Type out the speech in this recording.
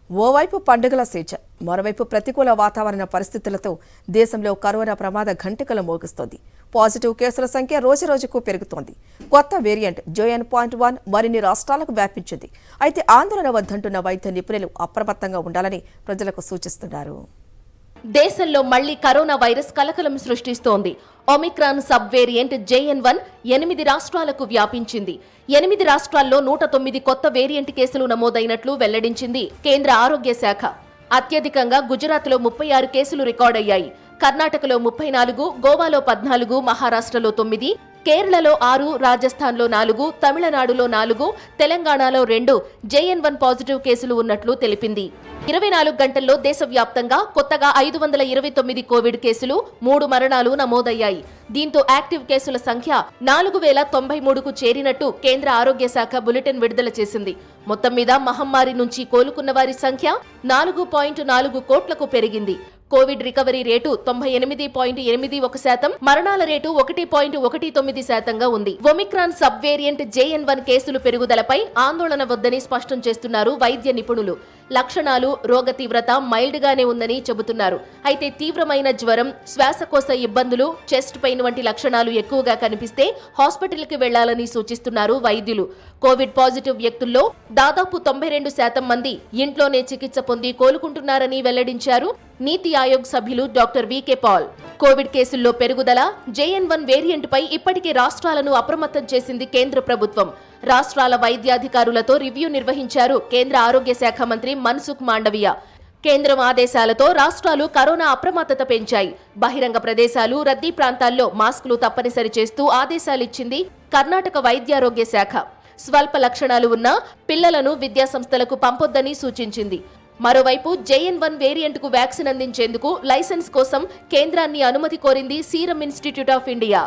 ఓవైపు పండుగల సీజన్, మరోవైపు ప్రతికూల వాతావరణ పరిస్థితులతో దేశంలో కరోనా ప్రమాద ఘంటికలు మోగిస్తోంది. పాజిటివ్ కేసుల సంఖ్య రోజురోజుకు పెరుగుతోంది. కొత్త వేరియంట్ JN.1 మరిన్ని రాష్ట్రాలకు వ్యాపించింది. అయితే ఆందోళన వద్దంటున్న వైద్య నిపుణులు అప్రమత్తంగా ఉండాలని ప్రజలకు సూచిస్తున్నారు. దేశంలో మళ్లీ కరోనా వైరస్ కలకలం సృష్టిస్తోంది. ఒమిక్రాన్ సబ్ వేరియంట్ JN.1 8 రాష్ట్రాలకు వ్యాపించింది. 8 రాష్ట్రాల్లో 109 కొత్త వేరియంట్ కేసులు నమోదైనట్లు వెల్లడించింది కేంద్ర ఆరోగ్య శాఖ. అత్యధికంగా గుజరాత్లో 36 కేసులు రికార్డయ్యాయి. కర్ణాటకలో 34, గోవాలో 14, మహారాష్ట్రలో 9, కేరళలో 6, రాజస్థాన్లో 4, తమిళనాడులో 4, తెలంగాణలో 2 JN.1 పాజిటివ్ కేసులు ఉన్నట్లు తెలిపింది. 24 గంటల్లో దేశవ్యాప్తంగా కొత్తగా 529 కోవిడ్ కేసులు, 3 మరణాలు నమోదయ్యాయి. దీంతో యాక్టివ్ కేసుల సంఖ్య 4093కు చేరినట్టు కేంద్ర ఆరోగ్య శాఖ బులెటిన్ విడుదల చేసింది. మొత్తం మీద మహమ్మారి నుంచి కోలుకున్న వారి సంఖ్య 4.4 కోట్లకు పెరిగింది. కోవిడ్ రికవరీ రేటు 98.81%, మరణాల రేటు 1.19%గా ఉంది. ఒమిక్రాన్ సబ్ వేరియంట్ JN.1 కేసులు పెరుగుదలపై ఆందోళన వద్దని స్పష్టం చేస్తున్నారు వైద్య నిపుణులు. లక్షణాలు, రోగ తీవ్రత మైల్డ్ గానే ఉందని చెబుతున్నారు. అయితే తీవ్రమైన జ్వరం, శ్వాసకోశ ఇబ్బందులు, చెస్ట్ పెయిన్ వంటి లక్షణాలు ఎక్కువగా కనిపిస్తే హాస్పిటల్కి వెళ్లాలని సూచిస్తున్నారు వైద్యులు. కోవిడ్ పాజిటివ్ వ్యక్తుల్లో దాదాపు 92% మంది ఇంట్లోనే చికిత్స పొంది కోలుకుంటున్నారని వెల్లడించారు నీతి ఆయోగ్ సభ్యులు డాక్టర్ వికే పాల్. కోవిడ్ కేసుల్లో పెరుగుదల, JN.1 వేరియంట్ పై ఇప్పటికే రాష్ట్రాలను అప్రమత్తం చేసింది కేంద్ర ప్రభుత్వం. రాష్ట్రాల వైద్యాధికారులతో రివ్యూ నిర్వహించారు కేంద్ర ఆరోగ్య శాఖ మంత్రి మన్సుఖ్ మాండవియా. కేంద్రం ఆదేశాలతో రాష్ట్రాలు కరోనా అప్రమత్తత పెంచాయి. బహిరంగ ప్రదేశాలు, రద్దీ ప్రాంతాల్లో మాస్కులు తప్పనిసరి చేస్తూ ఆదేశాలిచ్చింది కర్ణాటక వైద్యారోగ్య శాఖ. స్వల్ప లక్షణాలు ఉన్న పిల్లలను విద్యాసంస్థలకు పంపొద్దని సూచించింది. మరోవైపు JN.1 వేరియంట్ కు వ్యాక్సిన్ అందించేందుకు లైసెన్స్ కోసం కేంద్రాన్ని అనుమతి కోరింది సీరం ఇన్స్టిట్యూట్ ఆఫ్ ఇండియా.